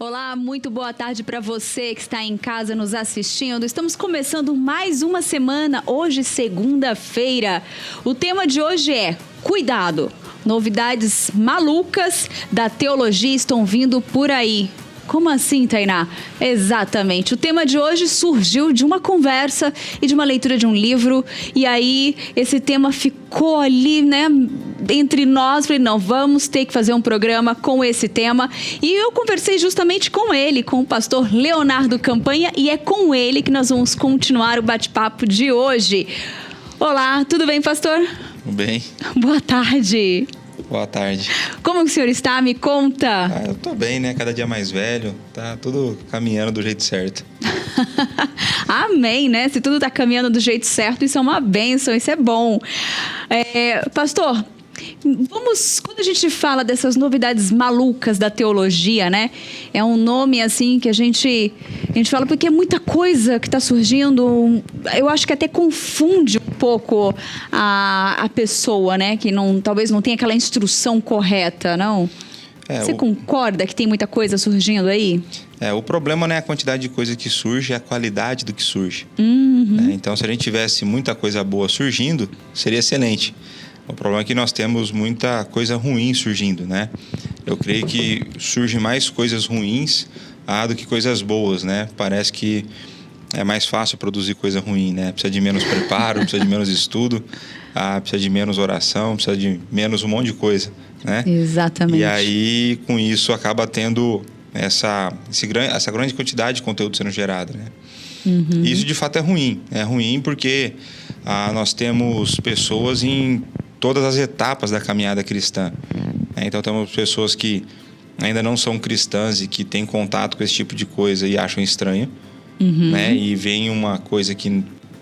Olá, muito boa tarde para você que está em casa nos assistindo. Estamos começando mais uma semana, hoje segunda-feira. O tema de hoje é cuidado. Novidades malucas da teologia estão vindo por aí. Como assim, Tainá? Exatamente. O tema de hoje surgiu de uma conversa e de uma leitura de um livro. E aí, esse tema ficou ali, né, entre nós. Falei, não, vamos ter que fazer um programa com esse tema. E eu conversei justamente com ele, com o pastor Leonardo Campanha. E é com ele que nós vamos continuar o bate-papo de hoje. Olá, tudo bem, pastor? Tudo bem. Boa tarde. Boa tarde. Como que o senhor está? Me conta. Eu tô bem, né? Cada dia mais velho. Tá tudo caminhando do jeito certo. Amém, né? Se tudo tá caminhando do jeito certo, isso é uma bênção, isso é bom. Pastor, quando a gente fala dessas novidades malucas da teologia, né? É um nome assim que a gente fala porque é muita coisa que está surgindo. Eu acho que até confunde um pouco a pessoa, né? Que talvez não tenha aquela instrução correta, não? Você concorda que tem muita coisa surgindo aí? O problema não é a quantidade de coisa que surge, é a qualidade do que surge. Uhum. Então, se a gente tivesse muita coisa boa surgindo, seria excelente. O problema é que nós temos muita coisa ruim surgindo, né? Eu creio que surge mais coisas ruins do que coisas boas, né? Parece que é mais fácil produzir coisa ruim, né? Precisa de menos preparo, precisa de menos estudo, precisa de menos oração, precisa de menos um monte de coisa, né? Exatamente. E aí, com isso, acaba tendo essa grande quantidade de conteúdo sendo gerado, né? Uhum. Isso, de fato, é ruim. É ruim porque nós temos pessoas em todas as etapas da caminhada cristã. Então, temos pessoas que ainda não são cristãs e que têm contato com esse tipo de coisa e acham estranho, né? E veem uma coisa que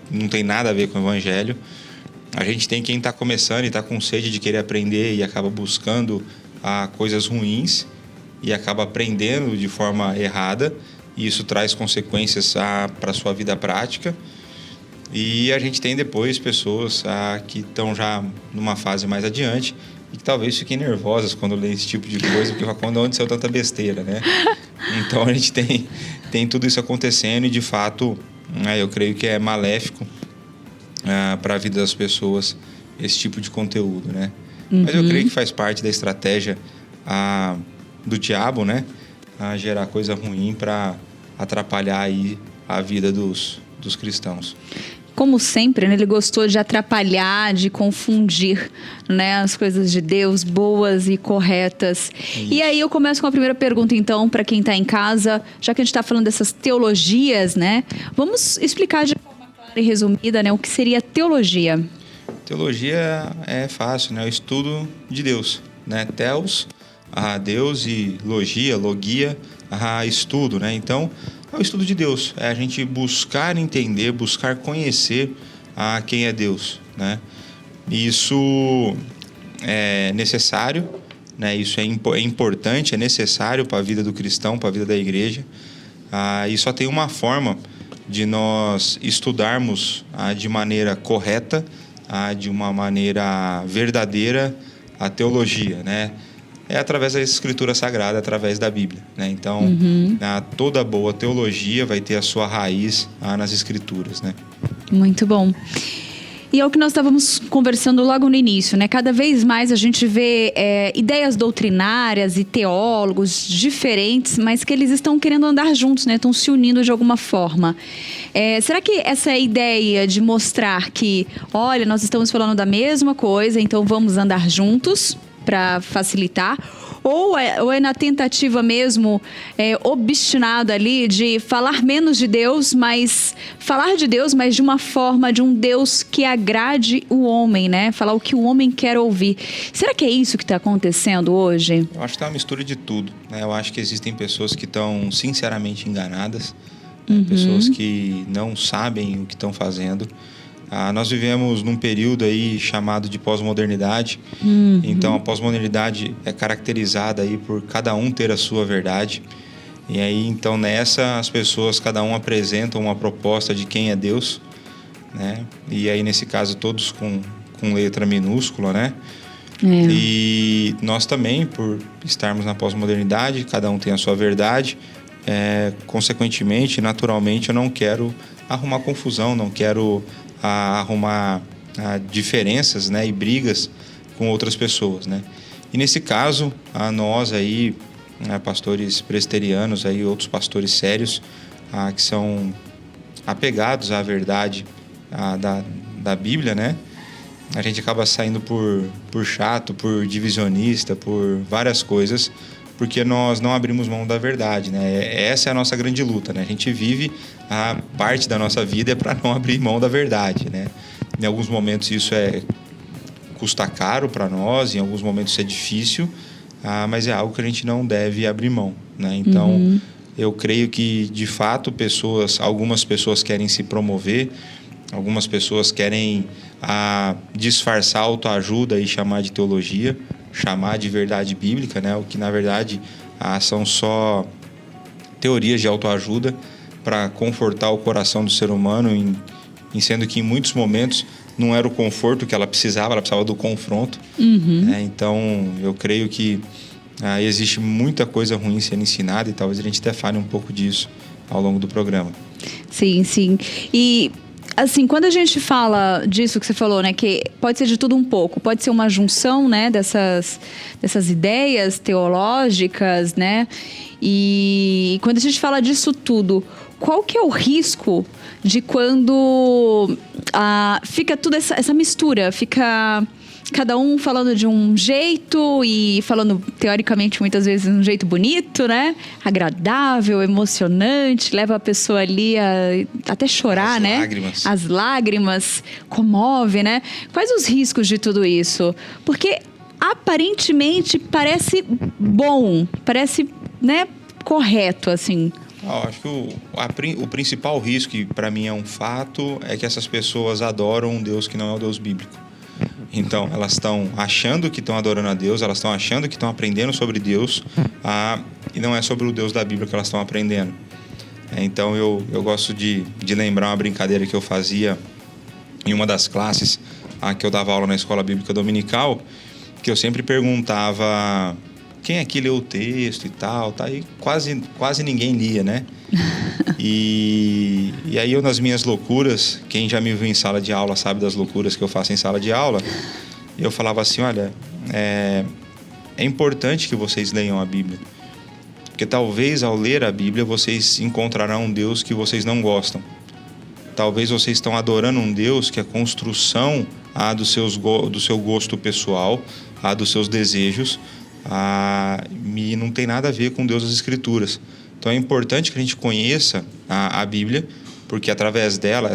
não tem nada a ver com o evangelho. A gente tem quem está começando e está com sede de querer aprender e acaba buscando coisas ruins e acaba aprendendo de forma errada, e isso traz consequências para a sua vida prática. E a gente tem depois pessoas que estão já numa fase mais adiante e que talvez fiquem nervosas quando lê esse tipo de coisa, porque quando onde saiu tanta besteira, né? Então a gente tem tudo isso acontecendo e, de fato, eu creio que é maléfico para a vida das pessoas esse tipo de conteúdo, né? Mas eu creio que faz parte da estratégia do diabo, né? Gerar coisa ruim para atrapalhar aí a vida dos cristãos. Como sempre, né, ele gostou de atrapalhar, de confundir, né, as coisas de Deus boas e corretas. Isso. E aí eu começo com a primeira pergunta, então, para quem está em casa, já que a gente está falando dessas teologias, né? Vamos explicar de forma clara e resumida, né, o que seria teologia. Teologia é fácil, né? O estudo de Deus, né? Theos, Deus, e logia, estudo, né? Então, é o estudo de Deus, é a gente buscar entender, buscar conhecer quem é Deus, né? Isso é necessário, né? Isso é importante, é necessário para a vida do cristão, para a vida da igreja. E só tem uma forma de nós estudarmos de maneira correta, de uma maneira verdadeira, a teologia, né? É através da Escritura Sagrada, através da Bíblia, né? Então, toda boa teologia vai ter a sua raiz nas Escrituras, né? Muito bom. E é o que nós estávamos conversando logo no início, né? Cada vez mais a gente vê ideias doutrinárias e teólogos diferentes, mas que eles estão querendo andar juntos, né? Estão se unindo de alguma forma. Será que essa ideia de mostrar que, olha, nós estamos falando da mesma coisa, então vamos andar juntos para facilitar, ou é na tentativa mesmo obstinada ali de falar menos de Deus, mas falar de Deus, mas de uma forma de um Deus que agrade o homem, né? Falar o que o homem quer ouvir. Será que é isso que está acontecendo hoje? Eu acho que é uma mistura de tudo, né? Eu acho que existem pessoas que estão sinceramente enganadas, né? Pessoas que não sabem o que estão fazendo. Nós vivemos num período aí chamado de pós-modernidade. Então, a pós-modernidade é caracterizada aí por cada um ter a sua verdade. E aí, então, nessa, as pessoas, cada um apresentam uma proposta de quem é Deus, né? E aí, nesse caso, todos com letra minúscula, né? E nós também, por estarmos na pós-modernidade, cada um tem a sua verdade, consequentemente, naturalmente, eu não quero arrumar confusão, não quero arrumar diferenças, né, e brigas com outras pessoas, né? E nesse caso, nós aí, pastores presbiterianos, aí, outros pastores sérios, que são apegados à verdade da Bíblia, né? A gente acaba saindo por chato, por divisionista, por várias coisas, porque nós não abrimos mão da verdade, né? Essa é a nossa grande luta, né? A gente vive, a parte da nossa vida é para não abrir mão da verdade, né? Em alguns momentos isso custa caro para nós, em alguns momentos isso é difícil, mas é algo que a gente não deve abrir mão, né? Então, eu creio que, de fato, algumas pessoas querem se promover, algumas pessoas querem disfarçar a autoajuda e chamar de teologia, chamar de verdade bíblica, né? O que, na verdade, são só teorias de autoajuda para confortar o coração do ser humano, sendo que, em muitos momentos, não era o conforto que ela precisava do confronto. Né? Então, eu creio que existe muita coisa ruim sendo ensinada e talvez a gente até fale um pouco disso ao longo do programa. Sim, sim. E, assim, quando a gente fala disso que você falou, né, que pode ser de tudo um pouco, pode ser uma junção, né, dessas ideias teológicas, né, e quando a gente fala disso tudo, qual que é o risco de quando fica tudo essa mistura, fica cada um falando de um jeito e falando, teoricamente, muitas vezes de um jeito bonito, né? Agradável, emocionante, leva a pessoa ali a até chorar, né? Lágrimas. As lágrimas, comove, né? Quais os riscos de tudo isso? Porque aparentemente parece bom, parece, né, correto, assim. Acho que o principal risco, que para mim é um fato, é que essas pessoas adoram um Deus que não é o Deus bíblico. Então, elas estão achando que estão adorando a Deus, elas estão achando que estão aprendendo sobre Deus, e não é sobre o Deus da Bíblia que elas estão aprendendo. Então, eu gosto de lembrar uma brincadeira que eu fazia em uma das classes que eu dava aula na escola bíblica dominical, que eu sempre perguntava quem aqui leu o texto e tal, e quase ninguém lia, né? E aí eu, nas minhas loucuras, quem já me viu em sala de aula sabe das loucuras que eu faço em sala de aula, eu falava assim, olha, é importante que vocês leiam a Bíblia, porque talvez ao ler a Bíblia vocês encontrarão um Deus que vocês não gostam. Talvez vocês estão adorando um Deus que é construção do seu gosto pessoal, dos seus desejos, e não tem nada a ver com Deus das Escrituras. Então é importante que a gente conheça a Bíblia, porque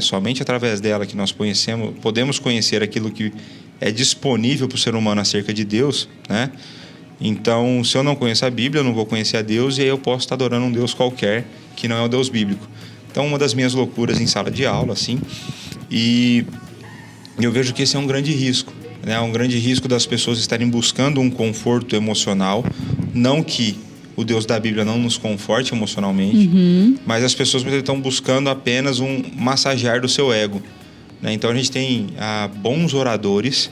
somente através dela que nós podemos conhecer aquilo que é disponível para o ser humano acerca de Deus, né? Então, se eu não conheço a Bíblia, eu não vou conhecer a Deus, e aí eu posso estar adorando um Deus qualquer que não é o Deus bíblico. Então, uma das minhas loucuras em sala de aula, assim, e eu vejo que esse é um grande risco, né? Um grande risco das pessoas estarem buscando um conforto emocional, não que o Deus da Bíblia não nos conforte emocionalmente, mas as pessoas estão buscando apenas massagear do seu ego, né? Então a gente tem bons oradores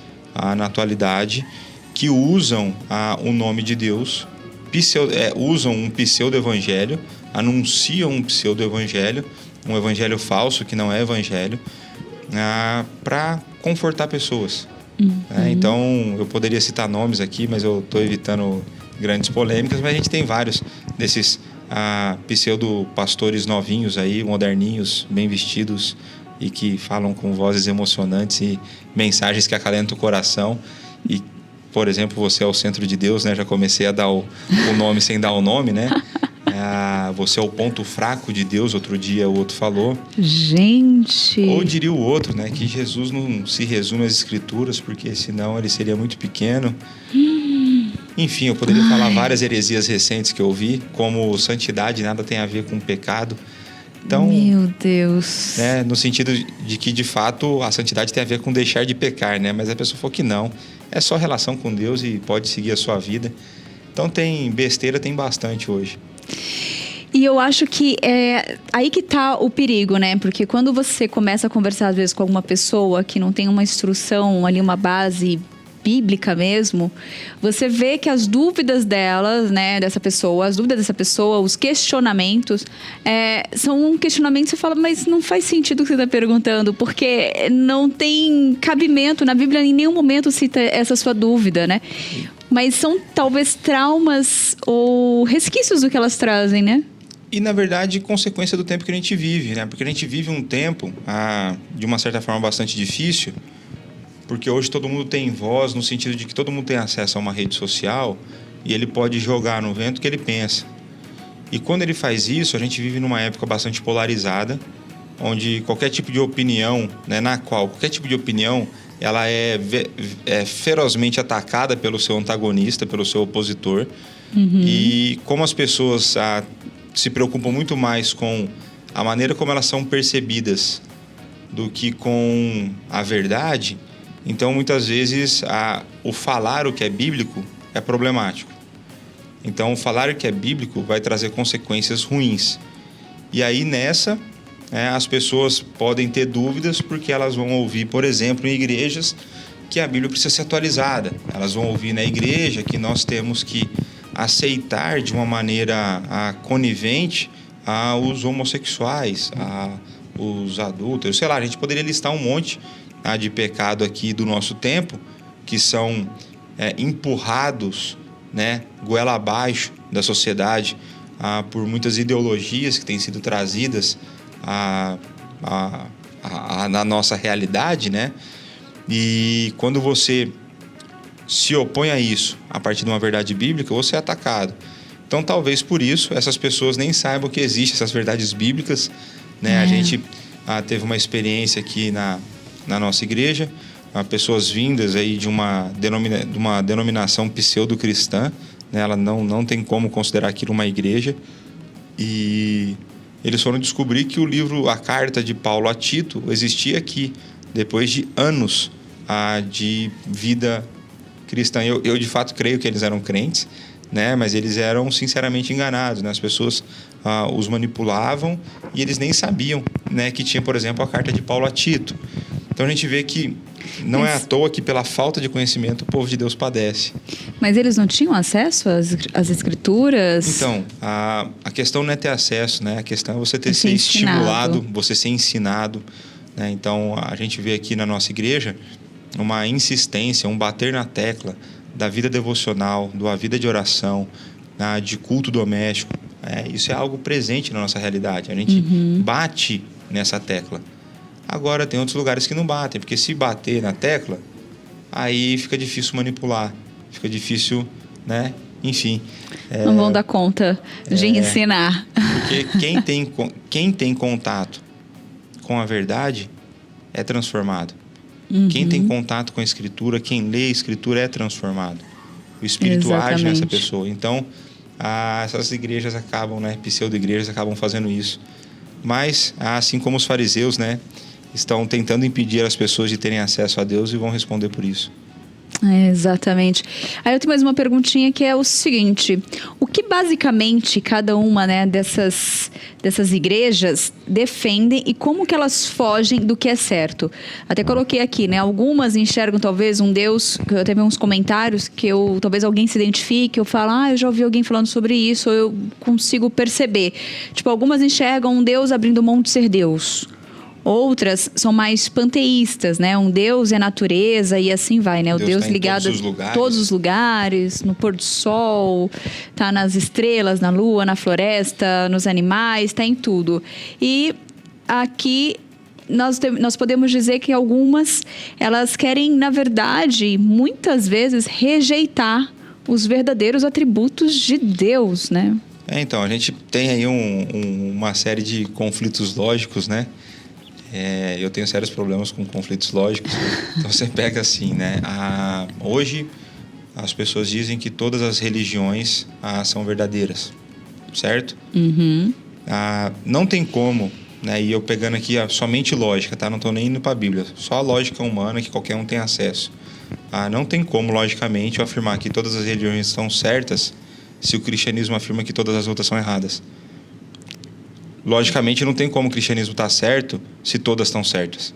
na atualidade que usam o nome de Deus, usam um pseudo-evangelho, anunciam um pseudo-evangelho, um evangelho falso que não é evangelho, para confortar pessoas. Então eu poderia citar nomes aqui, mas eu estou evitando grandes polêmicas, mas a gente tem vários desses pseudo-pastores novinhos aí, moderninhos, bem vestidos e que falam com vozes emocionantes e mensagens que acalentam o coração. E, por exemplo, você é o centro de Deus, né? Já comecei a dar o nome sem dar o nome, né? Você é o ponto fraco de Deus, outro dia o outro falou. Gente! Ou diria o outro, né? Que Jesus não se resume às Escrituras, porque senão ele seria muito pequeno. Enfim, eu poderia falar várias heresias recentes que eu ouvi, como santidade nada tem a ver com pecado. Então, meu Deus! Né, no sentido de que, de fato, a santidade tem a ver com deixar de pecar, né? Mas a pessoa falou que não. É só relação com Deus e pode seguir a sua vida. Então, besteira tem bastante hoje. E eu acho que é aí que tá o perigo, né? Porque quando você começa a conversar, às vezes, com alguma pessoa que não tem uma instrução ali, uma base bíblica mesmo, você vê que as dúvidas delas, né, as dúvidas dessa pessoa, os questionamentos, são questionamentos que você fala, mas não faz sentido o que você está perguntando, porque não tem cabimento, na Bíblia em nenhum momento cita essa sua dúvida, né? Mas são talvez traumas ou resquícios do que elas trazem, né? E, na verdade, consequência do tempo que a gente vive, né? Porque a gente vive um tempo, de uma certa forma, bastante difícil, porque hoje todo mundo tem voz, no sentido de que todo mundo tem acesso a uma rede social e ele pode jogar no vento o que ele pensa. E quando ele faz isso, a gente vive numa época bastante polarizada, onde qualquer tipo de opinião, né, qualquer tipo de opinião, ela é ferozmente atacada pelo seu antagonista, pelo seu opositor. E como as pessoas se preocupam muito mais com a maneira como elas são percebidas do que com a verdade, então muitas vezes o falar o que é bíblico é problemático. Então falar o que é bíblico vai trazer consequências ruins. E aí as pessoas podem ter dúvidas porque elas vão ouvir, por exemplo, em igrejas que a Bíblia precisa ser atualizada. Elas vão ouvir na igreja que nós temos que aceitar de uma maneira conivente os homossexuais, os adúlteros, sei lá, a gente poderia listar um monte de pecado aqui do nosso tempo que são empurrados, né, goela abaixo da sociedade por muitas ideologias que têm sido trazidas na nossa realidade, né? E quando você se opõe a isso a partir de uma verdade bíblica, você é atacado. Então, talvez por isso, essas pessoas nem saibam que existem essas verdades bíblicas, né? A gente teve uma experiência aqui na nossa igreja, pessoas vindas aí de uma denominação pseudo-cristã, né? Ela não tem como considerar aquilo uma igreja, e eles foram descobrir que o livro, a carta de Paulo a Tito, existia aqui, depois de anos de vida cristã. Eu de fato creio que eles eram crentes, né? Mas eles eram sinceramente enganados, né? As pessoas os manipulavam e eles nem sabiam, né, que tinha, por exemplo, a carta de Paulo a Tito. Então a gente vê que não é à toa que pela falta de conhecimento o povo de Deus padece. Mas eles não tinham acesso às escrituras? Então, a questão não é ter acesso, né? A questão é você ser estimulado, você ser ensinado, né? Então a gente vê aqui na nossa igreja uma insistência, um bater na tecla da vida devocional, da vida de oração, de culto doméstico. Isso é algo presente na nossa realidade. A gente bate nessa tecla. Agora, tem outros lugares que não batem, porque se bater na tecla, aí fica difícil manipular, fica difícil, né? Enfim. Não vão dar conta de ensinar. Porque quem tem contato com a verdade é transformado. Quem tem contato com a Escritura, quem lê a Escritura é transformado. O Espírito age nessa pessoa. Então, essas igrejas acabam, né, pseudo-igrejas acabam fazendo isso. Mas, assim como os fariseus, né, estão tentando impedir as pessoas de terem acesso a Deus e vão responder por isso. Exatamente. Aí eu tenho mais uma perguntinha que é o seguinte: o que basicamente cada uma, né, dessas igrejas defendem e como que elas fogem do que é certo? Até coloquei aqui, né? Algumas enxergam talvez um Deus, que eu teve uns comentários que talvez alguém se identifique, eu falo, eu já ouvi alguém falando sobre isso, ou eu consigo perceber. Tipo, algumas enxergam um Deus abrindo mão de ser Deus. Outras são mais panteístas, né? Um Deus é natureza e assim vai, né? O Deus ligado a todos os lugares, no pôr do sol, tá nas estrelas, na lua, na floresta, nos animais, tá em tudo. E aqui nós podemos dizer que algumas, elas querem, na verdade, muitas vezes rejeitar os verdadeiros atributos de Deus, né? Então, a gente tem aí uma série de conflitos lógicos, né? Eu tenho sérios problemas com conflitos lógicos. Então você pega assim, né? Hoje as pessoas dizem que todas as religiões são verdadeiras, certo? Não tem como, né? E eu pegando aqui somente lógica, tá? Não estou nem indo para a Bíblia. Só a lógica humana que qualquer um tem acesso. Não tem como, logicamente, eu afirmar que todas as religiões estão certas se o cristianismo afirma que todas as outras são erradas. Logicamente, não tem como o cristianismo estar certo se todas estão certas.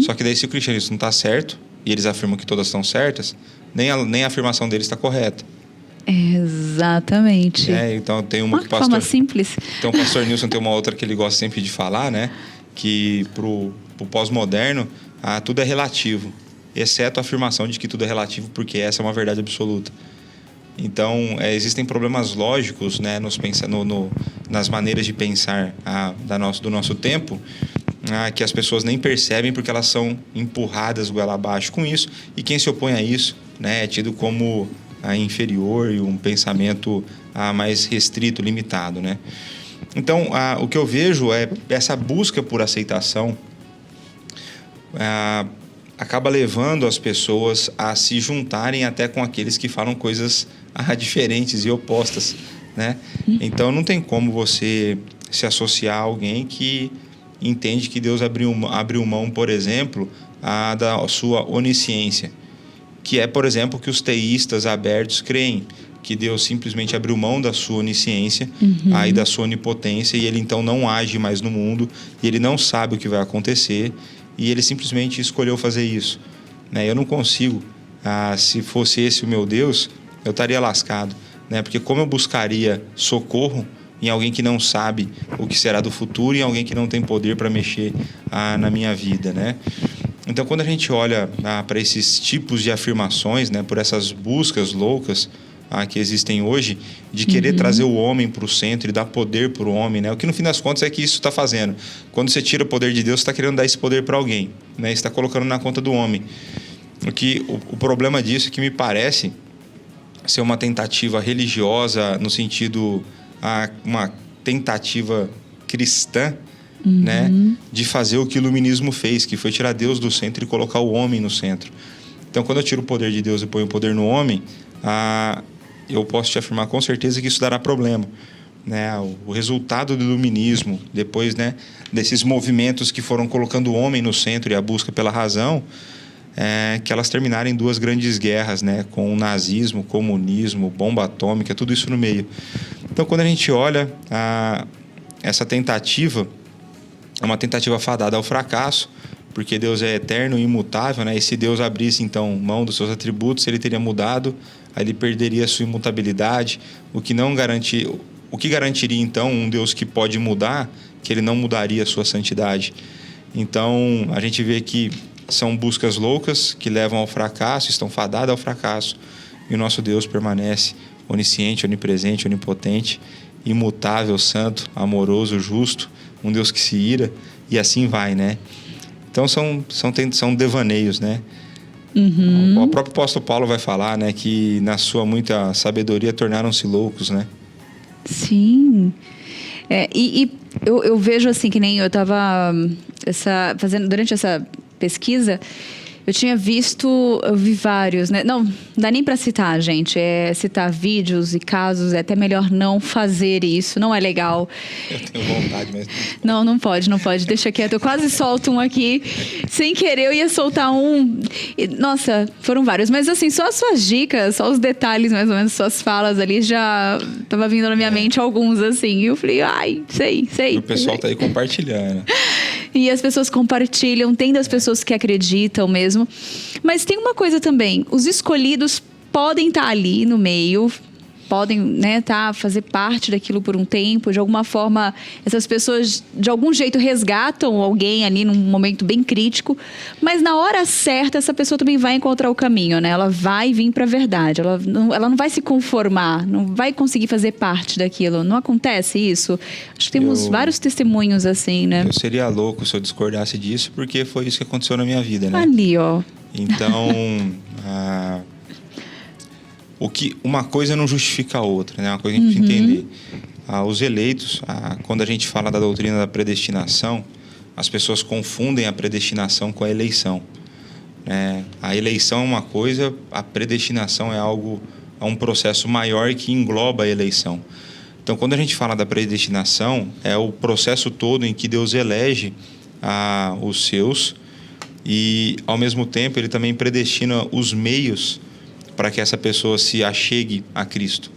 Só que daí, se o cristianismo não está certo, e eles afirmam que todas estão certas, nem a afirmação deles está correta. Exatamente. Então tem uma forma simples. Então o pastor Nilson tem uma outra que ele gosta sempre de falar, né? Que pro pós-moderno, tudo é relativo, exceto a afirmação de que tudo é relativo, porque essa é uma verdade absoluta. Então, existem problemas lógicos, né, nas maneiras de pensar do nosso tempo, que as pessoas nem percebem porque elas são empurradas goela abaixo com isso, e quem se opõe a isso, né, é tido como inferior e um pensamento mais restrito, limitado, né? Então, o que eu vejo é essa busca por aceitação acaba levando as pessoas a se juntarem até com aqueles que falam coisas diferentes e opostas, né? Então, não tem como você se associar a alguém que entende que Deus abriu mão, por exemplo, da sua onisciência, que é, por exemplo, que os teístas abertos creem, que Deus simplesmente abriu mão da sua onisciência e da sua onipotência, e ele então não age mais no mundo, e ele não sabe o que vai acontecer, e ele simplesmente escolheu fazer isso, né? Eu não consigo, se fosse esse o meu Deus, eu estaria lascado, né? Porque como eu buscaria socorro em alguém que não sabe o que será do futuro e em alguém que não tem poder para mexer na minha vida, né? Então, quando a gente olha para esses tipos de afirmações, né, por essas buscas loucas que existem hoje, de querer trazer o homem para o centro e dar poder para o homem, né? O que no fim das contas é que isso está fazendo. Quando você tira o poder de Deus, você está querendo dar esse poder para alguém, né? Você está colocando na conta do homem. O problema disso é que me parece ser uma tentativa religiosa no sentido, uma tentativa cristã, né, de fazer o que o iluminismo fez, que foi tirar Deus do centro e colocar o homem no centro. Então, quando eu tiro o poder de Deus e ponho o poder no homem, eu posso te afirmar com certeza que isso dará problema, né? O resultado do iluminismo, depois, né, desses movimentos que foram colocando o homem no centro e a busca pela razão, que elas terminarem em 2 grandes guerras, né, com o nazismo, comunismo, bomba atômica, tudo isso no meio. Então, quando a gente olha essa tentativa, é uma tentativa fadada ao fracasso, porque Deus é eterno e imutável, né? E se Deus abrisse, então, mão dos seus atributos, ele teria mudado, aí ele perderia a sua imutabilidade, o que garantiria, então, um Deus que pode mudar, que ele não mudaria a sua santidade. Então, a gente vê que são buscas loucas que levam ao fracasso, estão fadadas ao fracasso, e o nosso Deus permanece onisciente, onipresente, onipotente, imutável, santo, amoroso, justo, um Deus que se ira, e assim vai, né? Então são devaneios, né? O próprio apóstolo Paulo vai falar, né, que na sua muita sabedoria tornaram-se loucos, né? Sim. Eu vejo assim, que nem eu estava fazendo durante essa pesquisa, eu vi vários, né? Não dá nem para citar, gente. Citar vídeos e casos, é até melhor não fazer isso, não é legal. Eu tenho vontade, mas... Não pode, deixa quieto. Eu quase solto um aqui, sem querer eu ia soltar um. Nossa, foram vários, mas assim, só as suas dicas, só os detalhes, mais ou menos, suas falas ali, já tava vindo na minha mente alguns, assim. E eu falei, sei. E o pessoal tá aí compartilhando. E as pessoas compartilham, tem das pessoas que acreditam mesmo. Mas tem uma coisa também, os escolhidos podem estar ali no meio, podem, né, fazer parte daquilo por um tempo. De alguma forma, essas pessoas, de algum jeito, resgatam alguém ali num momento bem crítico. Mas na hora certa, essa pessoa também vai encontrar o caminho, né? Ela vai vir para a verdade. Ela não vai se conformar, não vai conseguir fazer parte daquilo. Não acontece isso? Acho que temos vários testemunhos assim, né? Eu seria louco se eu discordasse disso, porque foi isso que aconteceu na minha vida, né? Ali, ó. Então... uma coisa não justifica a outra, né? Uma coisa que a gente precisa entender. Os eleitos, quando a gente fala da doutrina da predestinação, as pessoas confundem a predestinação com a eleição, né? A eleição é uma coisa, a predestinação é um processo maior que engloba a eleição. Então, quando a gente fala da predestinação, é o processo todo em que Deus elege os seus e, ao mesmo tempo, ele também predestina os meios para que essa pessoa se achegue a Cristo.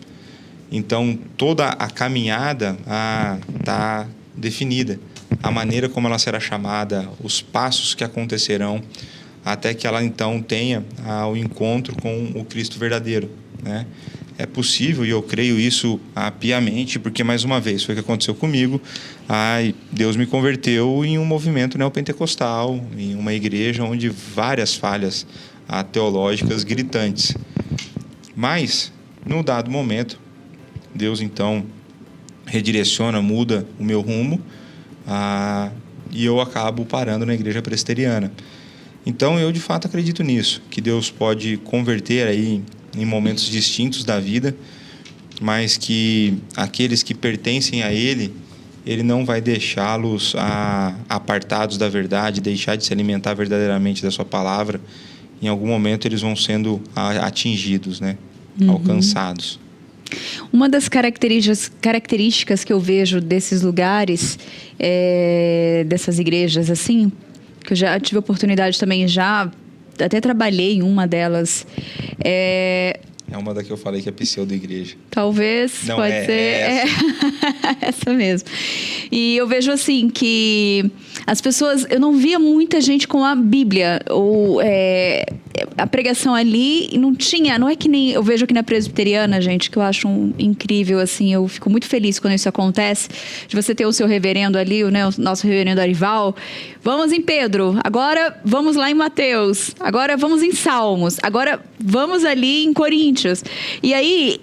Então, toda a caminhada está definida. A maneira como ela será chamada, os passos que acontecerão, até que ela então tenha o encontro com o Cristo verdadeiro, né? É possível, e eu creio isso piamente, porque, mais uma vez, foi o que aconteceu comigo. Deus me converteu em um movimento neopentecostal, em uma igreja onde várias falhas teológicas gritantes. Mas, num dado momento, Deus, então, redireciona, muda o meu rumo, e eu acabo parando na igreja presbiteriana. Então, eu, de fato, acredito nisso, que Deus pode converter aí em momentos distintos da vida, mas que aqueles que pertencem a Ele não vai deixá-los apartados da verdade, deixar de se alimentar verdadeiramente da sua palavra. Em algum momento eles vão sendo atingidos, né? Alcançados. Uma das características que eu vejo desses lugares, dessas igrejas assim, que eu já tive a oportunidade também, já até trabalhei em uma delas. É uma da que eu falei que é pseudo-igreja. Talvez, não, pode ser. É essa mesmo. E eu vejo assim que as pessoas... Eu não via muita gente com a Bíblia. Ou a pregação ali não tinha... Não é que nem... Eu vejo aqui na presbiteriana, gente, que eu acho incrível, assim. Eu fico muito feliz quando isso acontece. De você ter o seu reverendo ali, né, o nosso reverendo Arival. Vamos em Pedro. Agora vamos lá em Mateus. Agora vamos em Salmos. Agora vamos ali em Coríntios. E aí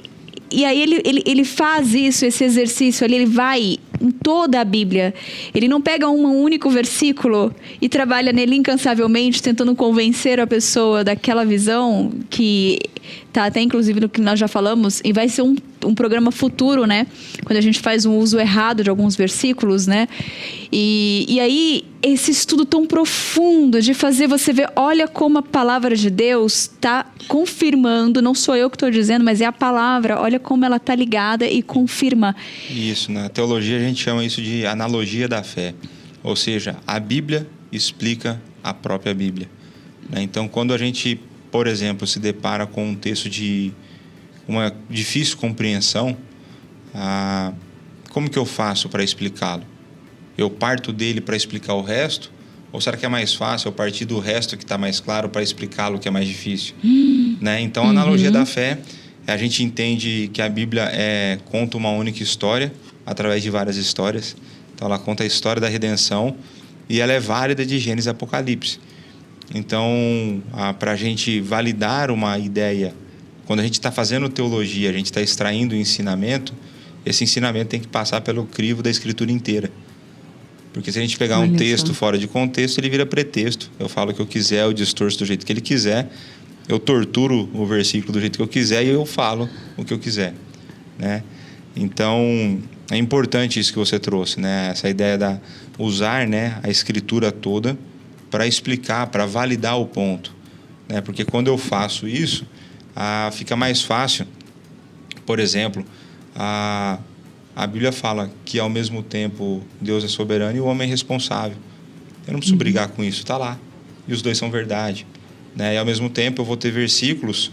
ele faz isso, esse exercício ali, ele vai em toda a Bíblia. Ele não pega um único versículo e trabalha nele incansavelmente, tentando convencer a pessoa daquela visão que está até inclusive no que nós já falamos, e vai ser um programa futuro, né? Quando a gente faz um uso errado de alguns versículos, né? E aí, esse estudo tão profundo de fazer você ver, olha como a palavra de Deus está confirmando, não sou eu que estou dizendo, mas é a palavra, olha como ela está ligada e confirma. Isso, na teologia a gente chama isso de analogia da fé, ou seja, a Bíblia explica a própria Bíblia, né? Então, quando a gente, por exemplo, se depara com um texto de uma difícil compreensão, como que eu faço para explicá-lo? Eu parto dele para explicar o resto? Ou será que é mais fácil eu partir do resto que está mais claro para explicá-lo que é mais difícil? Né? Então, a analogia da fé, a gente entende que a Bíblia conta uma única história através de várias histórias. Então, ela conta a história da redenção e ela é válida de Gênesis a Apocalipse. Então, para a gente validar uma ideia, quando a gente está fazendo teologia, a gente está extraindo o ensinamento, esse ensinamento tem que passar pelo crivo da Escritura inteira. Porque se a gente pegar um texto fora de contexto, ele vira pretexto. Eu falo o que eu quiser, eu distorço do jeito que ele quiser, eu torturo o versículo do jeito que eu quiser e eu falo o que eu quiser, né? Então, é importante isso que você trouxe, né? Essa ideia de usar, né, a Escritura toda para explicar, para validar o ponto, né? Porque quando eu faço isso, fica mais fácil. Por exemplo, a Bíblia fala que, ao mesmo tempo, Deus é soberano e o homem é responsável. Eu não preciso brigar com isso, está lá. E os dois são verdade, né? E, ao mesmo tempo, eu vou ter versículos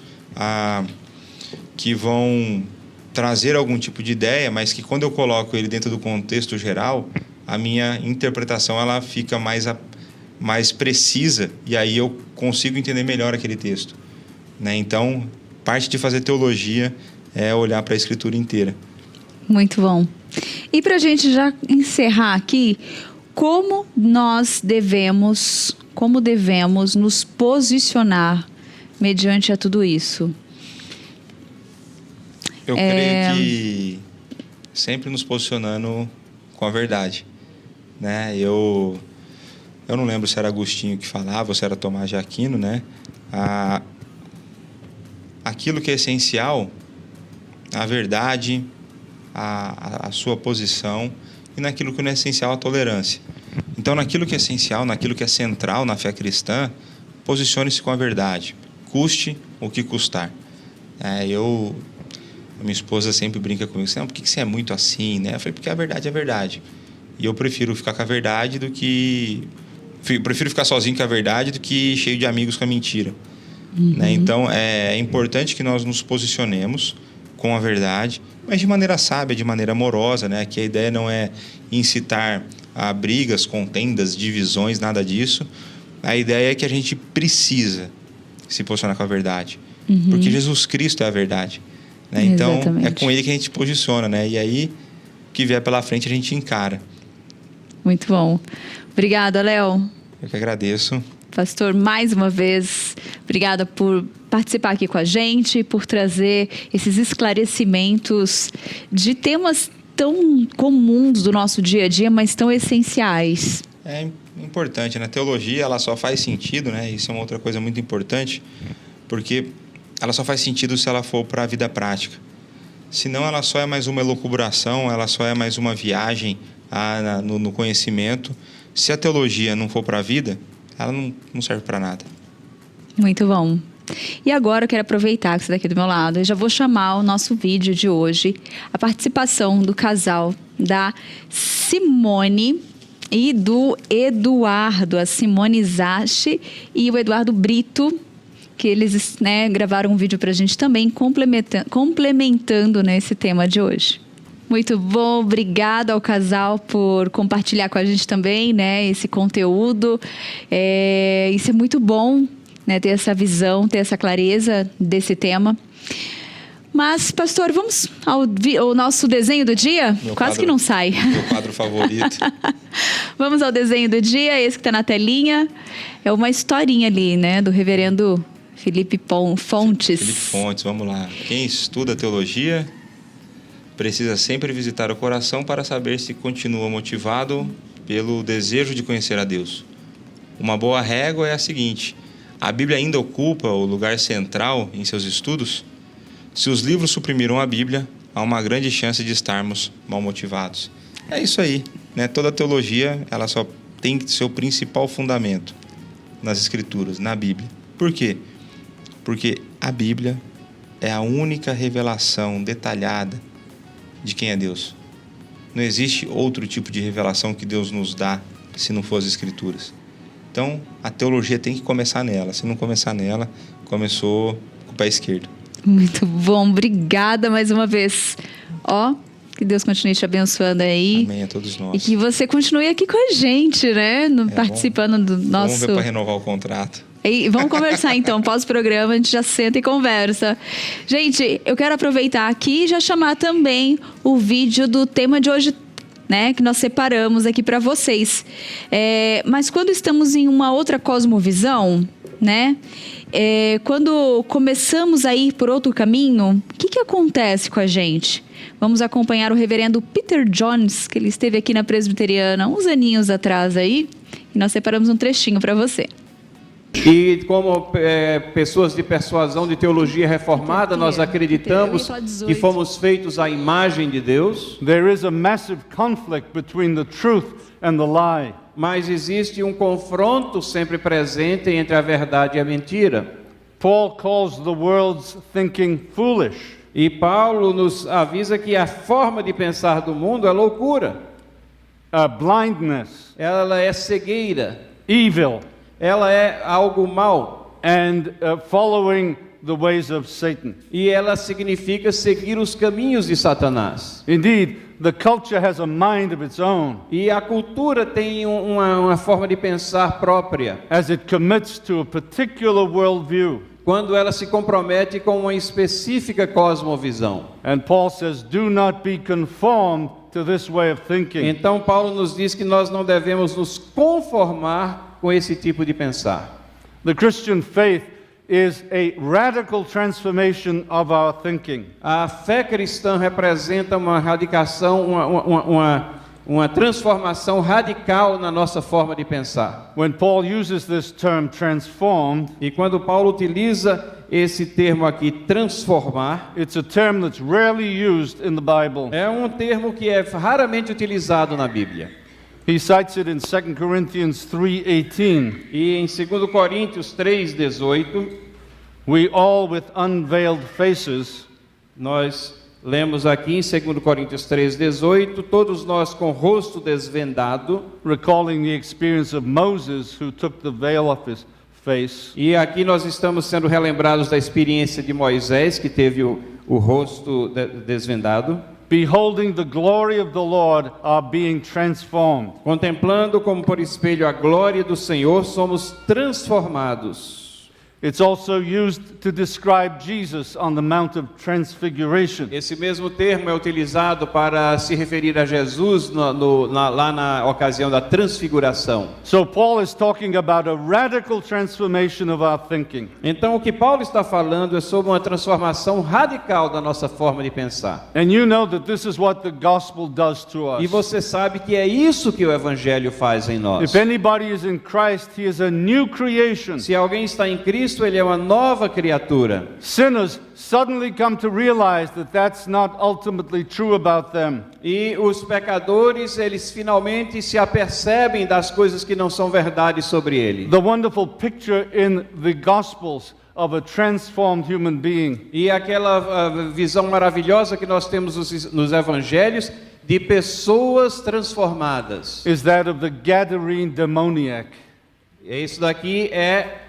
que vão trazer algum tipo de ideia, mas que, quando eu coloco ele dentro do contexto geral, a minha interpretação ela fica mais precisa, e aí eu consigo entender melhor aquele texto, né? Então, parte de fazer teologia é olhar para a Escritura inteira. Muito bom. E para a gente já encerrar aqui, como devemos nos posicionar mediante a tudo isso? Eu creio que sempre nos posicionando com a verdade, né? Eu não lembro se era Agostinho que falava ou se era Tomás de Aquino, né? Aquilo que é essencial, a verdade, a sua posição, e naquilo que não é essencial, a tolerância. Então, naquilo que é essencial, naquilo que é central na fé cristã, posicione-se com a verdade, custe o que custar. A minha esposa sempre brinca comigo, por que você é muito assim, né? Eu falei, porque a verdade é a verdade. E eu prefiro ficar com a verdade prefiro ficar sozinho com a verdade do que cheio de amigos com a mentira. Né? Então, é importante que nós nos posicionemos com a verdade, mas de maneira sábia, de maneira amorosa, né? Que a ideia não é incitar a brigas, contendas, divisões, nada disso, a ideia é que a gente precisa se posicionar com a verdade. Porque Jesus Cristo é a verdade. Né? Então, é com Ele que a gente posiciona. Né? E aí, o que vier pela frente, a gente encara. Muito bom. Obrigada, Léo. Eu que agradeço. Pastor, mais uma vez, obrigada por participar aqui com a gente, por trazer esses esclarecimentos de temas tão comuns do nosso dia a dia, mas tão essenciais. É importante, né? Teologia, ela só faz sentido, né? Isso é uma outra coisa muito importante, porque ela só faz sentido se ela for para a vida prática. Senão, ela só é mais uma elucubração, ela só é mais uma viagem no conhecimento. Se a teologia não for para a vida, ela não serve para nada. Muito bom. E agora eu quero aproveitar que você está aqui do meu lado. Eu já vou chamar o nosso vídeo de hoje, a participação do casal da Simone e do Eduardo, a Simone Zache e o Eduardo Brito, que eles, né, gravaram um vídeo para a gente também, complementando, né, esse tema de hoje. Muito bom, obrigada ao casal por compartilhar com a gente também, né, esse conteúdo. Isso é muito bom, né, ter essa visão, ter essa clareza desse tema. Mas, pastor, vamos ao nosso desenho do dia? Quase que não sai. Meu quadro favorito. Vamos ao desenho do dia, esse que está na telinha. É uma historinha ali, né, do reverendo Felipe Fontes. Felipe Fontes, vamos lá. Quem estuda teologia precisa sempre visitar o coração para saber se continua motivado pelo desejo de conhecer a Deus. Uma boa régua é a seguinte: a Bíblia ainda ocupa o lugar central em seus estudos? Se os livros suprimiram a Bíblia, há uma grande chance de estarmos mal motivados. É isso aí, né? Toda teologia, ela só tem seu principal fundamento nas Escrituras, na Bíblia. Por quê? Porque a Bíblia é a única revelação detalhada de quem é Deus. Não existe outro tipo de revelação que Deus nos dá se não for as Escrituras. Então, a teologia tem que começar nela. Se não começar nela, começou com o pé esquerdo. Muito bom, obrigada mais uma vez. Que Deus continue te abençoando aí. Amém, a todos nós. E que você continue aqui com a gente, né? Participando do nosso... Vamos ver para renovar o contrato. E vamos conversar então, pós-programa, a gente já senta e conversa. Gente, eu quero aproveitar aqui e já chamar também o vídeo do tema de hoje, né, que nós separamos aqui para vocês. Mas quando estamos em uma outra cosmovisão, né, quando começamos a ir por outro caminho, o que acontece com a gente? Vamos acompanhar o reverendo Peter Jones, que ele esteve aqui na Presbiteriana uns aninhos atrás aí, e nós separamos um trechinho para você. E como pessoas de persuasão de teologia reformada, nós acreditamos que fomos feitos à imagem de Deus. There is a massive conflict between the truth and the lie. Mas existe um confronto sempre presente entre a verdade e a mentira. Paul calls the world's thinking foolish. E Paulo nos avisa que a forma de pensar do mundo é loucura. Blindness. Ela é cegueira. Evil. Ela é algo mau. And following the ways of Satan. E ela significa seguir os caminhos de Satanás. Indeed, the culture has a mind of its own. E a cultura tem uma forma de pensar própria. As it commits to a particular worldview. Quando ela se compromete com uma específica cosmovisão. And Paul says, do not be conformed to this way of thinking. Então Paulo nos diz que nós não devemos nos conformar com esse tipo de pensar. The Christian faith is a radical transformation of our thinking. A fé cristã representa uma radicação, uma transformação radical na nossa forma de pensar. When Paul uses this term transformed, e quando Paulo utiliza esse termo aqui, transformar, it's a term that's rarely used in the Bible. É um termo que é raramente utilizado na Bíblia. He cites it in 2 Corinthians 3:18. E em 2 Coríntios 3:18, we all with unveiled faces, nós lemos aqui em 2 Coríntios 3:18, todos nós com o rosto desvendado, recalling the experience of Moses who took the veil off his face. E aqui nós estamos sendo relembrados da experiência de Moisés, que teve o rosto desvendado. beholding the glory of the Lord, are being transformed. Contemplando como por espelho a glória do Senhor, somos transformados. It's also used to describe Jesus on the Mount of Transfiguration. Esse mesmo termo é utilizado para se referir a Jesus lá na ocasião da transfiguração. So Paul is talking about a radical transformation of our thinking. Então o que Paulo está falando é sobre uma transformação radical da nossa forma de pensar. And you know that this is what the gospel does to us. E você sabe que é isso que o evangelho faz em nós. If anybody is in Christ, he is a new creation. Se alguém está em Cristo, ele é uma nova criatura. Sinners suddenly come to realize that that's not ultimately true about them. E os pecadores, eles finalmente se apercebem das coisas que não são verdade sobre ele. The wonderful picture in the Gospels of a transformed human being. E aquela visão maravilhosa que nós temos nos evangelhos de pessoas transformadas. Is that of the Gadarene demoniac. Isso daqui é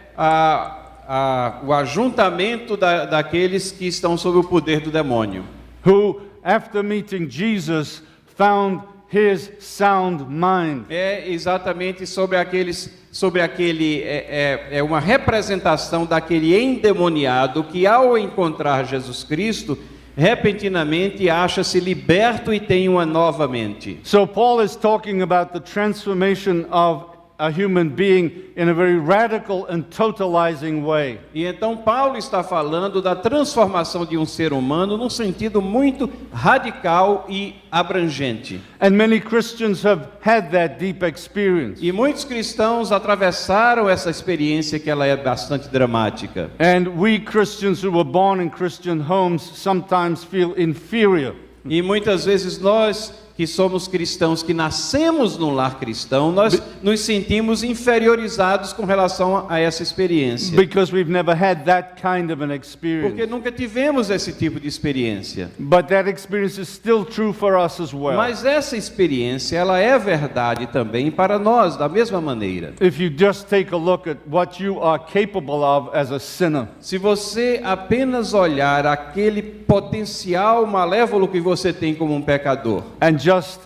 o ajuntamento daqueles que estão sob o poder do demônio. Who, after meeting Jesus, found his sound mind. É exatamente sobre aquele é uma representação daquele endemoniado que, ao encontrar Jesus Cristo, repentinamente acha-se liberto e tem uma nova mente. So Paul is talking about the transformation of a human being in a very radical and totalizing way. E então Paulo está falando da transformação de um ser humano num sentido muito radical e abrangente. And many Christians have had that deep experience. E muitos cristãos atravessaram essa experiência que ela é bastante dramática. And we Christians who were born in Christian homes sometimes feel inferior. E muitas vezes nós que somos cristãos, que nascemos num lar cristão, nós nos sentimos inferiorizados com relação a essa experiência. Because we've never had that kind of an experience. Porque nunca tivemos esse tipo de experiência. But that experience is still true for us as well. Mas essa experiência, ela é verdade também para nós, da mesma maneira. If you just take a look at what you are capable of as a sinner. Se você apenas olhar aquele potencial malévolo que você tem como um pecador. And just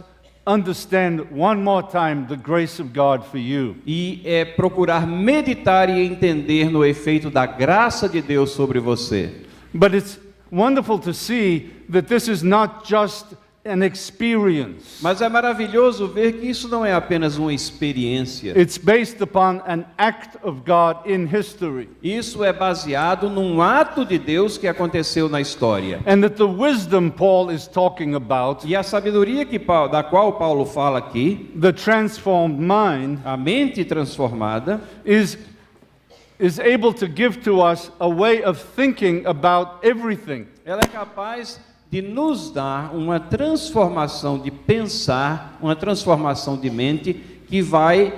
understand one more time the grace of God for you. E procurar meditar e entender no efeito da graça de Deus sobre você. But it's wonderful to see that this is not just an experience. Mas é maravilhoso ver que isso não é apenas uma experiência. It's based upon an act of God in history. Isso é baseado num ato de Deus que aconteceu na história. And that the wisdom Paul is talking about, E a sabedoria da qual Paulo fala aqui, the transformed mind, a mente transformada, is able to give to us a way of thinking about everything. ela é capaz de nos dar uma transformação de pensar, uma transformação de mente que vai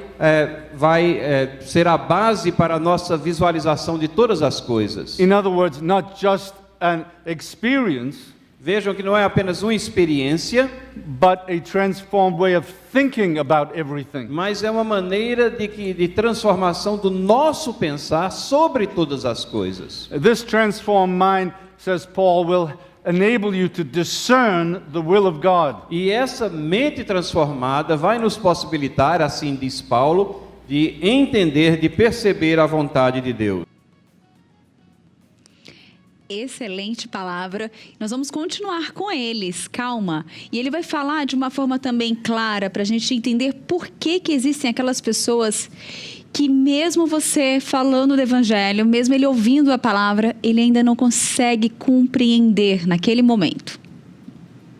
ser a base para a nossa visualização de todas as coisas. In other words, not just an experience, Vejam que não é apenas uma experiência, but a transformed way of thinking about everything. mas é uma maneira de transformação do nosso pensar sobre todas as coisas. This transformed mind, says Paul, will enable you to discern the will of God. E essa mente transformada vai nos possibilitar, assim diz Paulo, de entender, de perceber a vontade de Deus. Excelente palavra. Nós vamos continuar com eles, calma. E ele vai falar de uma forma também clara para a gente entender por que existem aquelas pessoas que mesmo você falando do evangelho, mesmo ele ouvindo a palavra, ele ainda não consegue compreender naquele momento.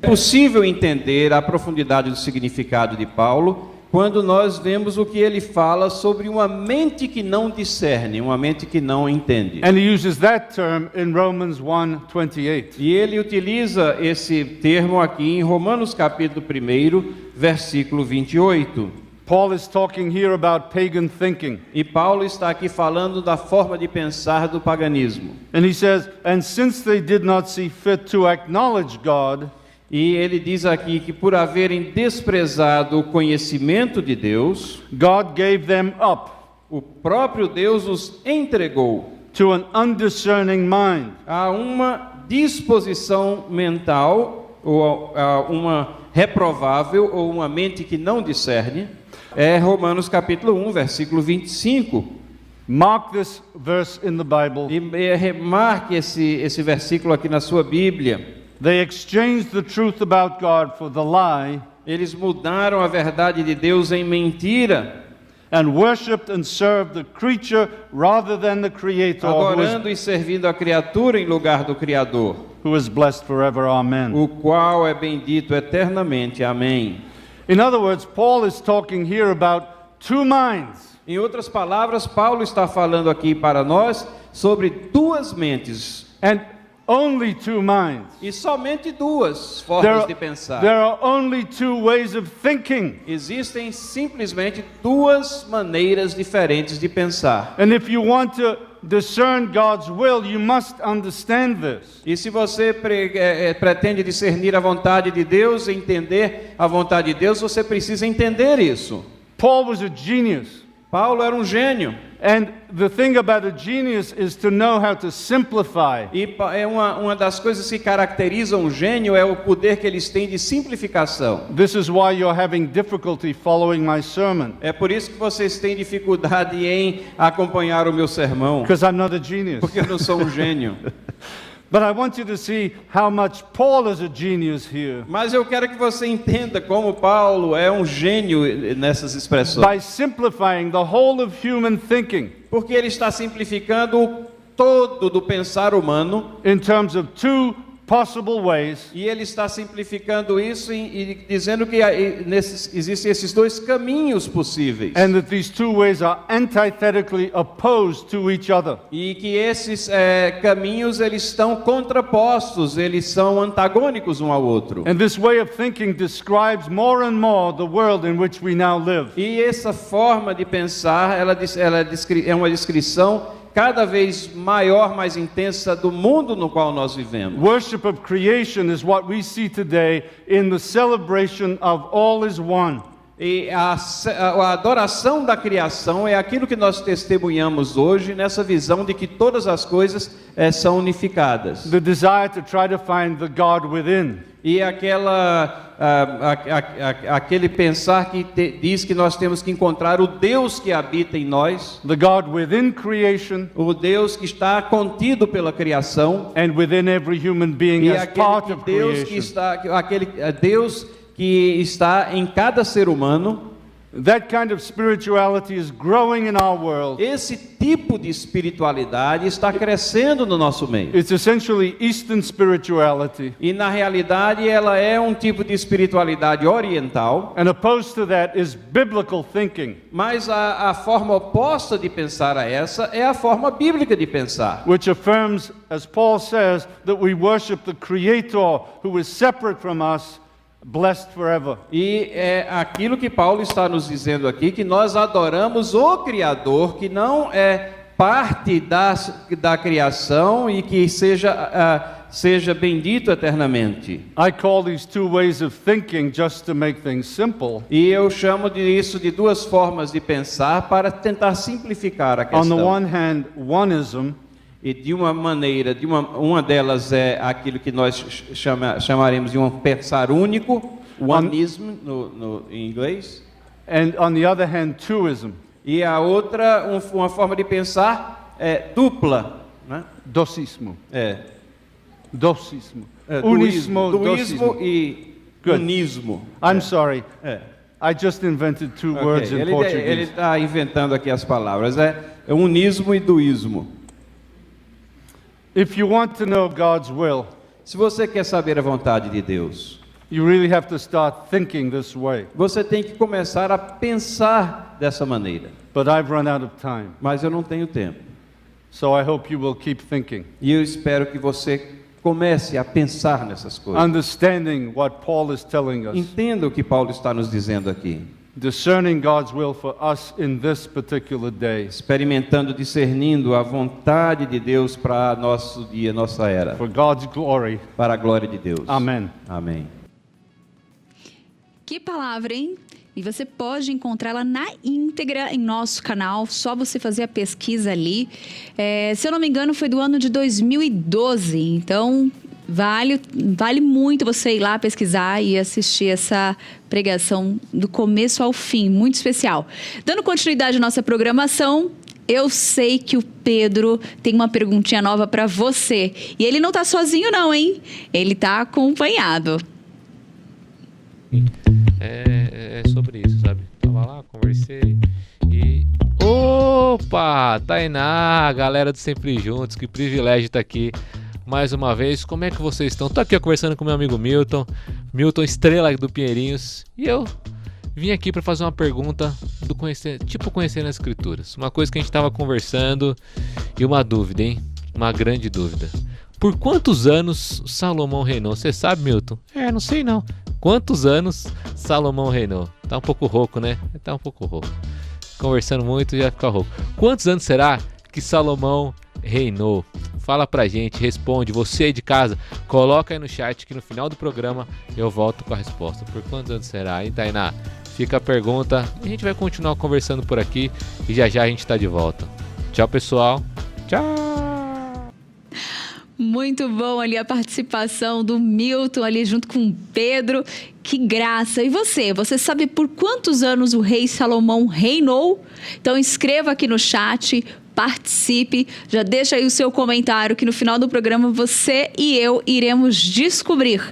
É possível entender a profundidade do significado de Paulo quando nós vemos o que ele fala sobre uma mente que não discerne, uma mente que não entende. And he uses that term in Romans 1:28. E ele utiliza esse termo aqui em Romanos capítulo 1, versículo 28. Paul is talking here about pagan thinking. E Paulo está aqui falando da forma de pensar do paganismo. And he says, and since they did not see fit to acknowledge God, E ele diz aqui que por haverem desprezado o conhecimento de Deus, God gave them up o próprio Deus os entregou to an undiscerning mind, a uma disposição mental ou uma reprovável, ou uma mente que não discerne, é Romanos capítulo 1, versículo 25. Mark this verse in the Bible. E remarque esse versículo aqui na sua Bíblia. They exchanged the truth about God for the lie, Eles mudaram a verdade de Deus em mentira, and worshipped and served the creature rather than the Creator, adorando e servindo a criatura em lugar do Criador, who is blessed forever. Amen. o qual é bendito eternamente. Amém. In other words, Paul is talking here about two minds. Em outras palavras, Paulo está falando aqui para nós sobre duas mentes, And only two minds. e somente duas formas de pensar. There are only two ways of thinking. Existem simplesmente duas maneiras diferentes de pensar. And if you want to discern God's will, you must understand this. E se você pretende discernir a vontade de Deus, entender a vontade de Deus, você precisa entender isso. Paul was a genius. Paulo era um gênio. And the thing about a genius is to know how to simplify. E uma das coisas que caracteriza um gênio é o poder que eles têm de simplificação. This is why you're having difficulty following my sermon, É por isso que vocês têm dificuldade em acompanhar o meu sermão, because I'm not a genius. porque eu não sou um gênio. But I want you to see how much Paul is a genius here. Mas eu quero que você entenda como Paulo é um gênio nessas expressões. By simplifying the whole of human thinking Porque ele está simplificando o todo do pensar humano, in terms of two possible ways, e ele está simplificando isso e dizendo que existem esses dois caminhos possíveis. and that these two ways are antithetically opposed to each other. E que esses caminhos eles estão contrapostos, eles são antagônicos um ao outro. And this way of thinking describes more and more the world in which we now live. E essa forma de pensar, ela é uma descrição cada vez maior, mais intensa do mundo no qual nós vivemos. Worship of creation is what we see today in the celebration of all is one. E a adoração da criação é aquilo que nós testemunhamos hoje nessa visão de que todas as coisas são unificadas. The desire to try to find the God within. E aquele pensar que diz que nós temos que encontrar o Deus que habita em nós, The God within creation o Deus que está contido pela criação, and within every human being e as part of aquele Deus que está em cada ser humano. That kind of spirituality is growing in our world. Esse tipo de espiritualidade está crescendo no nosso meio. It's essentially Eastern spirituality. E na realidade ela é um tipo de espiritualidade oriental, And opposed to that is biblical thinking, mas a forma oposta de pensar a essa é a forma bíblica de pensar, which affirms, as Paul says, that we worship the Creator who is separate from us, blessed forever. e é aquilo que Paulo está nos dizendo aqui, que nós adoramos o Criador, que não é parte da criação e que seja bendito eternamente. I call these two ways of thinking just to make things simple. E eu chamo isso de duas formas de pensar para tentar simplificar a On the questão. one hand, oneism, E de uma maneira, uma delas é aquilo que nós chamaremos de um pensar único, oneism em inglês, and on the other hand, twoism, e a outra, uma forma de pensar dupla, né? dosismo, Duísmo dosismo. e Good. unismo. I'm sorry, É. I just invented two words in Ele Portuguese. está inventando aqui as palavras, é unismo e duísmo. If you want to know God's will, Se você quer saber a vontade de Deus, you really have to start thinking this way. você tem que começar a pensar dessa maneira. But I've run out of time, Mas eu não tenho tempo. so I hope you will keep thinking, E eu espero que você comece a pensar nessas coisas. understanding what Paul is telling us, Entenda o que Paulo está nos dizendo aqui. discerning God's will for us in this particular day, Experimentando, discernindo a vontade de Deus para nosso dia, nossa era. for God's glory. Para a glória de Deus. Amen. Amém. Que palavra, hein? E você pode encontrá-la na íntegra em nosso canal, só você fazer a pesquisa ali. Se eu não me engano, foi do ano de 2012, então Vale muito você ir lá pesquisar e assistir essa pregação do começo ao fim, muito especial. Dando continuidade à nossa programação, eu sei que o Pedro tem uma perguntinha nova para você. E ele não tá sozinho não, hein? Ele tá acompanhado. É sobre isso, sabe? Tava lá, conversei e... Opa! Tainá, galera do Sempre Juntos, que privilégio estar aqui mais uma vez. Como é que vocês estão? Tô aqui conversando com meu amigo Milton, estrela do Pinheirinhos, e eu vim aqui para fazer uma pergunta do conhecendo as Escrituras. Uma coisa que a gente estava conversando e uma dúvida, hein? Uma grande dúvida. Por quantos anos Salomão reinou? Você sabe, Milton? Não sei não. Quantos anos Salomão reinou? Tá um pouco rouco, né? Tá um pouco rouco. Conversando muito já fica rouco. Quantos anos será que Salomão reinou? Fala pra gente, responde. Você aí de casa, coloca aí no chat que no final do programa eu volto com a resposta. Por quantos anos será, hein, Tainá? Fica a pergunta. A gente vai continuar conversando por aqui e já a gente tá de volta. Tchau, pessoal. Tchau. Muito bom ali a participação do Milton ali junto com o Pedro. Que graça! E você sabe por quantos anos o rei Salomão reinou? Então escreva aqui no chat, participe, já deixa aí o seu comentário que no final do programa você e eu iremos descobrir.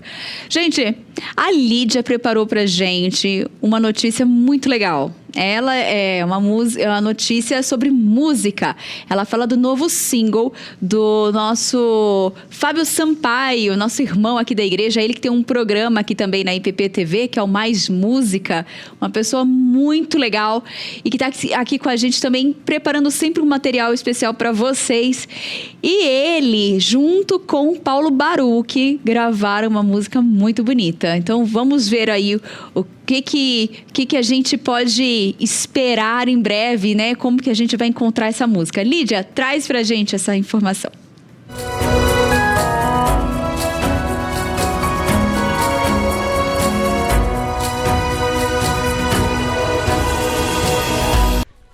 Gente, a Lídia preparou pra gente uma notícia muito legal. Ela é uma notícia sobre música. Ela fala do novo single do nosso Fábio Sampaio, nosso irmão aqui da igreja. Ele que tem um programa aqui também na IPP TV, que é o Mais Música. Uma pessoa muito legal e que está aqui com a gente também, preparando sempre um material especial para vocês. E ele, junto com o Paulo Baruch, gravaram uma música muito bonita. Então, vamos ver aí o que a gente pode esperar em breve, né? Como que a gente vai encontrar essa música. Lídia, traz pra gente essa informação.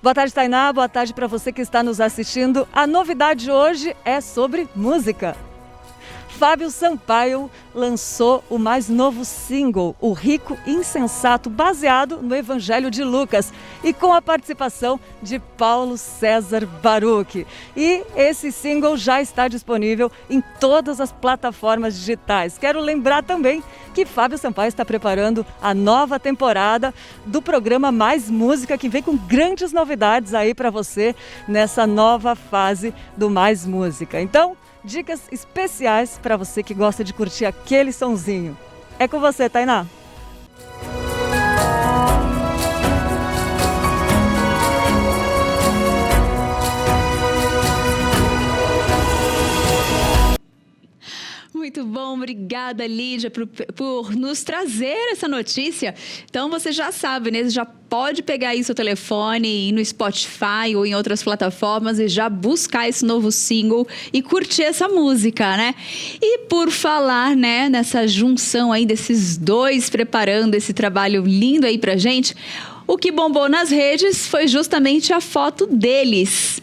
Boa tarde, Tainá. Boa tarde para você que está nos assistindo. A novidade hoje é sobre música. Fábio Sampaio lançou o mais novo single, O Rico Insensato, baseado no Evangelho de Lucas e com a participação de Paulo César Baruch. E esse single já está disponível em todas as plataformas digitais. Quero lembrar também que Fábio Sampaio está preparando a nova temporada do programa Mais Música, que vem com grandes novidades aí para você nessa nova fase do Mais Música. Então, dicas especiais para você que gosta de curtir aquele sonzinho. É com você, Tainá. Muito bom, obrigada, Lídia, por nos trazer essa notícia. Então, você já sabe, né? Você já pode pegar aí seu telefone, ir no Spotify ou em outras plataformas e já buscar esse novo single e curtir essa música, né? E por falar, né, nessa junção aí desses dois preparando esse trabalho lindo aí pra gente, o que bombou nas redes foi justamente a foto deles.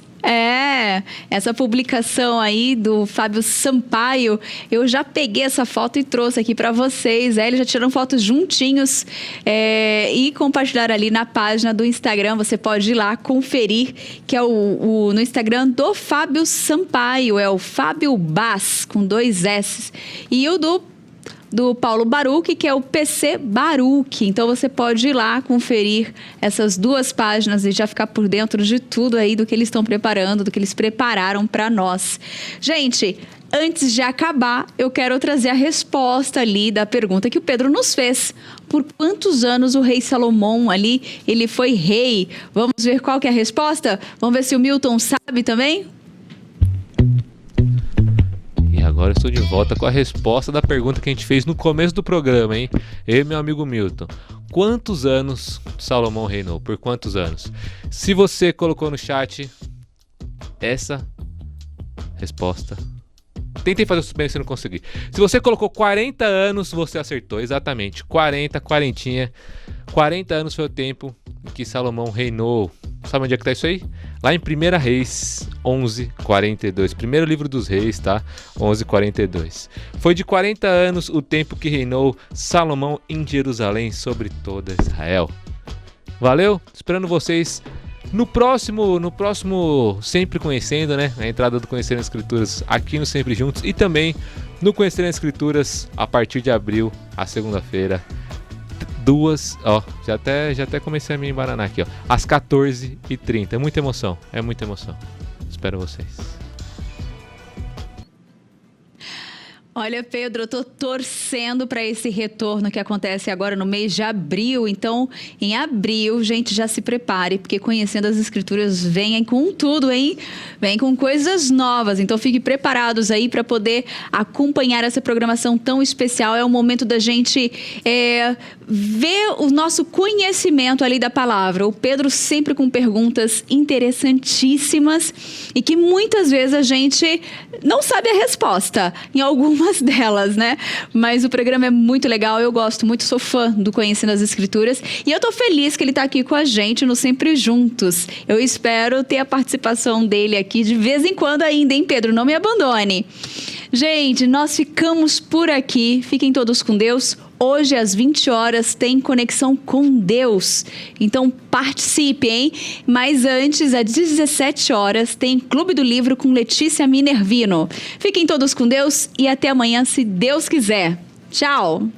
Essa publicação aí do Fábio Sampaio, eu já peguei essa foto e trouxe aqui para vocês. Eles já tiraram fotos juntinhos e compartilharam ali na página do Instagram. Você pode ir lá conferir, que é no Instagram do Fábio Sampaio, é o Fábio Bass, com 2 S. E o do Paulo Baruch, que é o PC Baruch. Então você pode ir lá conferir essas duas páginas e já ficar por dentro de tudo aí do que eles estão preparando, do que eles prepararam para nós. Gente, antes de acabar, eu quero trazer a resposta ali da pergunta que o Pedro nos fez. Por quantos anos o rei Salomão ali, ele foi rei? Vamos ver qual que é a resposta? Vamos ver se o Milton sabe também? Agora eu estou de volta com a resposta da pergunta que a gente fez no começo do programa, hein? Eu e meu amigo Milton. Quantos anos Salomão reinou? Por quantos anos? Se você colocou no chat essa resposta... Tentei fazer o suspense se não consegui. Se você colocou 40 anos, você acertou. Exatamente. 40 anos foi o tempo em que Salomão reinou. Sabe onde é que tá isso aí? lá em 1 Reis 11:42. Primeiro livro dos Reis, tá? 11:42. Foi de 40 anos o tempo que reinou Salomão em Jerusalém sobre toda Israel. Valeu? Esperando vocês no próximo Sempre Conhecendo, né? A entrada do Conhecendo as Escrituras aqui no Sempre Juntos e também no Conhecendo as Escrituras a partir de abril, a segunda-feira. Já até comecei a me embaranar aqui, ó. Às 14h30. É muita emoção. Espero vocês. Olha, Pedro, eu tô torcendo para esse retorno que acontece agora no mês de abril. Então, em abril, gente, já se prepare, porque Conhecendo as Escrituras vem com tudo, hein? Vem com coisas novas. Então, fiquem preparados aí para poder acompanhar essa programação tão especial. É o momento da gente ver o nosso conhecimento ali da palavra. O Pedro sempre com perguntas interessantíssimas e que muitas vezes a gente não sabe a resposta em algumas delas, né? Mas o programa é muito legal, eu gosto muito, sou fã do Conhecendo as Escrituras e eu tô feliz que ele tá aqui com a gente no Sempre Juntos. Eu espero ter a participação dele aqui de vez em quando ainda, hein, Pedro? Não me abandone. Gente, nós ficamos por aqui. Fiquem todos com Deus. Hoje, às 20 horas, tem Conexão com Deus. Então, participe, hein? Mas antes, às 17 horas, tem Clube do Livro com Letícia Minervino. Fiquem todos com Deus e até amanhã, se Deus quiser. Tchau!